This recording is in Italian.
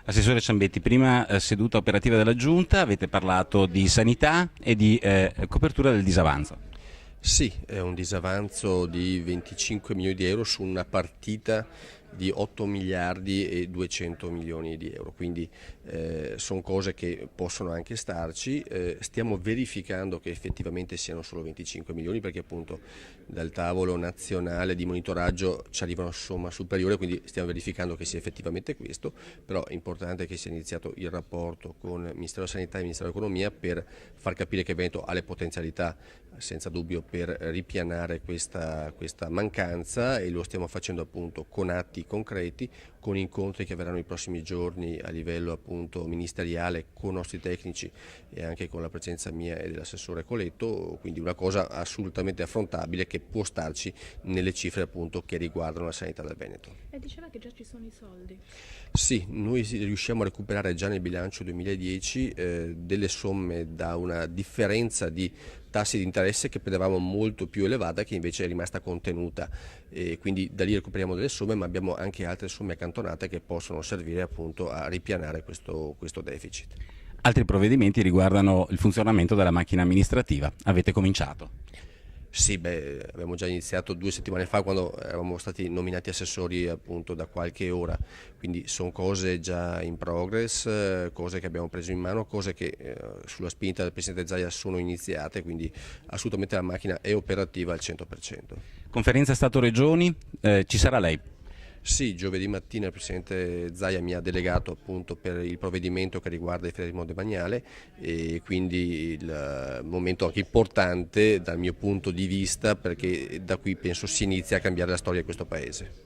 Assessore Ciambetti, prima seduta operativa della Giunta avete parlato di sanità e di copertura del disavanzo. Sì, è un disavanzo di 25 milioni di euro su una partita di 8 miliardi e 200 milioni di euro, quindi sono cose che possono anche starci. Stiamo verificando che effettivamente siano solo 25 milioni, perché appunto dal tavolo nazionale di monitoraggio ci arriva una somma superiore, quindi stiamo verificando che sia effettivamente questo, però è importante che sia iniziato il rapporto con il Ministero della Sanità e il Ministero dell'Economia per far capire che Veneto ha le potenzialità senza dubbio per ripianare questa mancanza, e lo stiamo facendo appunto con atti concreti, con incontri che avverranno i prossimi giorni a livello appunto ministeriale con i nostri tecnici e anche con la presenza mia e dell'assessore Coletto, quindi una cosa assolutamente affrontabile che può starci nelle cifre appunto che riguardano la sanità del Veneto. E diceva che già ci sono i soldi. Sì, noi riusciamo a recuperare già nel bilancio 2010 delle somme da una differenza di tassi di interesse che credevamo molto più elevata, che invece è rimasta contenuta, e quindi da lì recuperiamo delle somme, ma abbiamo anche altre somme accantonate che possono servire appunto a ripianare questo deficit. Altri provvedimenti riguardano il funzionamento della macchina amministrativa. Avete cominciato? Sì, abbiamo già iniziato 2 settimane fa, quando eravamo stati nominati assessori appunto da qualche ora, quindi sono cose già in progress, cose che abbiamo preso in mano, cose che sulla spinta del Presidente Zaia sono iniziate, quindi assolutamente la macchina è operativa al 100%. Conferenza Stato-Regioni, ci sarà lei? Sì, giovedì mattina il Presidente Zaia mi ha delegato appunto per il provvedimento che riguarda il federalismo demaniale, e quindi il momento anche importante dal mio punto di vista, perché da qui penso si inizia a cambiare la storia di questo Paese.